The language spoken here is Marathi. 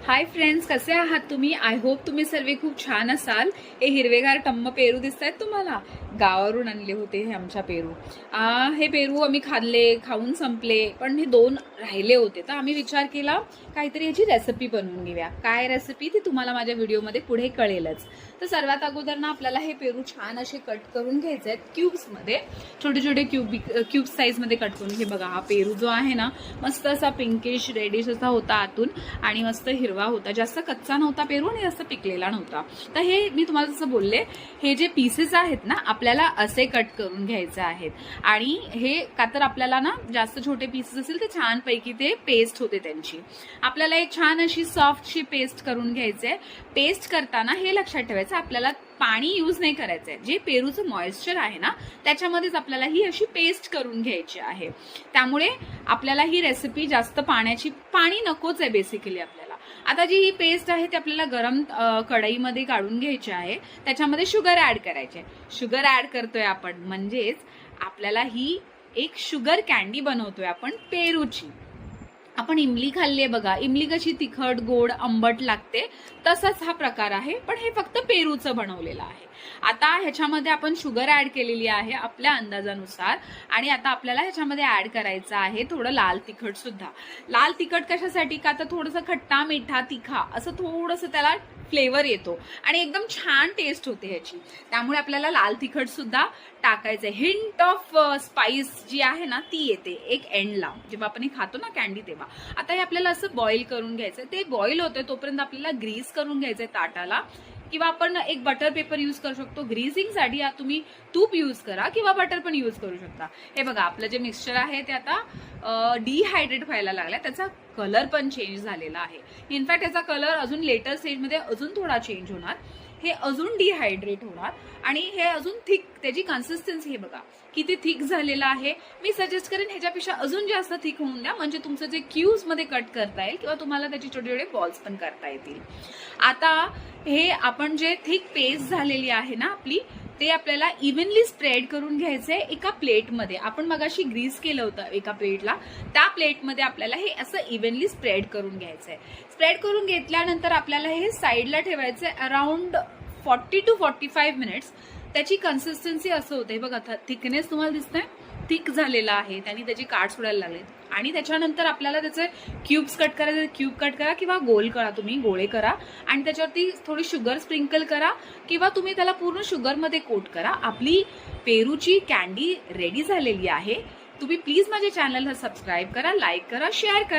हाय फ्रेंड्स, कसे आहात तुम्ही? आय होप तुम्ही सर्व खूप छान असाल. हे हिरवेगार टम्म पेरू दिसत आहेत तुम्हाला. गावावरून आणले होते हे आमच्या पेरू. हे पेरू आम्ही खाऊन संपले, पण हे 2 राहिले होते. तर आम्ही विचार केला काहीतरी याची रेसिपी बनवून घेऊया. काय रेसिपी ती तुम्हाला माझ्या व्हिडिओमध्ये पुढे कळेलच. तर सर्वात अगोदर ना आपल्याला हे पेरू छान असे कट करून घ्यायचे आहेत क्यूब्समध्ये. छोटे छोटे क्यूब साईजमध्ये कट करून घे. बघा हा पेरू जो आहे ना मस्त असा पिंकिश रेडिश असा होता आतून आणि मस्त हिरवा होता. जास्त कच्चा नव्हता पेरू आणि जास्त पिकलेला नव्हता. तर हे मी तुम्हाला जसं बोलले, हे जे पीसेस आहेत ना आपल्याला असे कट करून घ्यायचे आहेत. आणि हे का तर आपल्याला ना जास्त छोटे पीसेस असेल तर छानपैकी ते पेस्ट होते त्यांची. आपल्याला एक छान अशी सॉफ्टशी पेस्ट करून घ्यायचे. पेस्ट करताना हे लक्षात ठेवायचं, आपल्याला पाणी यूज नाही करायचंय. जे पेरूचं मॉइश्चर आहे ना त्याच्यामध्येच आपल्याला ही अशी पेस्ट करून घ्यायची आहे. त्यामुळे आपल्याला ही रेसिपी जास्त पाणी नकोच आहे बेसिकली आपल्याला. आता जी ही पेस्ट आहे ती आपल्याला गरम कढईमध्ये काढून घ्यायची आहे. त्याच्यामध्ये शुगर ऍड करायचे. शुगर ऍड करतोय आपण म्हणजेच आपल्याला ही एक शुगर कॅन्डी बनवतोय आपण पेरूची. आपण इमली खाल्ली आहे बघा, इमली कशी तिखट गोड आंबट लागते तसाच हा प्रकार आहे, पण हे फक्त पेरूचं बनवलेलं आहे. आता ह्याच्यामध्ये आपण शुगर ऍड केलेली आहे आपल्या अंदाजानुसार. आणि आता आपल्याला ह्याच्यामध्ये ऍड करायचं आहे थोडं लाल तिखट सुद्धा. लाल तिखट कशासाठी? का तर थोडंसं खट्टा मिठा तिखा असं थोडंसं त्याला फ्लेवर येतो आणि एकदम छान टेस्ट होते ह्याची. त्यामुळे आपल्याला लाल तिखट सुद्धा टाकायचं. हिंट ऑफ स्पाइस जी आहे ना ती येते एक एंडला, जेव्हा आपण खातो ना कॅन्डी तेव्हा. आता हे आपल्याला असं बॉईल करून घ्यायचं. ते बॉईल होतं तोपर्यंत आपल्याला ग्रीस करून घ्यायचंय ताटाला, किंवा आपण एक बटर पेपर यूज करू शकतो. ग्रीसिंगसाठी तुम्ही तूप यूज करा किंवा बटर पण यूज करू शकता. हे बघा आपलं जे मिक्सचर आहे ते आता डिहायड्रेट व्हायला लागलाय. त्याचा कलर पण चेंज झालेला आहे. इनफॅक्ट याचा कलर अजून लेटर स्टेजमध्ये अजून थोडा चेंज होणार. हे अजून डिहायड्रेट होणार आणि हे अजून थिक, त्याची कन्सिस्टन्सी हे बघा किती थिक झालेलं आहे. मी सजेस्ट करेन ह्याच्यापेक्षा अजून जास्त थिक होऊन द्या, म्हणजे तुमचं जे क्यूब्स मध्ये कट करता येईल किंवा तुम्हाला त्याचे छोटे छोटे बॉल्स पण करता येतील. आता हे आपण जे थिक पेस्ट झालेली आहे ना आपली, ते आपल्याला इव्हनली स्प्रेड करून घ्यायचंय एका प्लेटमध्ये. आपण मगाशी ग्रीस केलं होतं एका प्लेटला, त्या प्लेटमध्ये आपल्याला हे असं इव्हनली स्प्रेड करून घ्यायचंय. स्प्रेड करून घेतल्यानंतर आपल्याला हे साईडला ठेवायचंय अराउंड 40 to 45 मिनिट्स. त्याची कन्सिस्टन्सी असं होते बघा, थिकनेस तुम्हाला दिसतंय थिक झालेला आहे, त्यांनी त्याची काठ सोडायला लागले. आणि त्याच्यानंतर आपल्याला त्याचे क्यूब्स कट करायचे. क्यूब कट करा किंवा गोल करा, तुम्ही गोळे करा आणि त्याच्यावरती थोडी शुगर स्प्रिंकल करा किंवा तुम्ही त्याला पूर्ण शुगरमध्ये कोट करा. आपली पेरूची कॅन्डी रेडी झालेली आहे. तुम्ही प्लीज माझ्या चॅनलला सबस्क्राईब करा, लाईक करा, शेअर करा.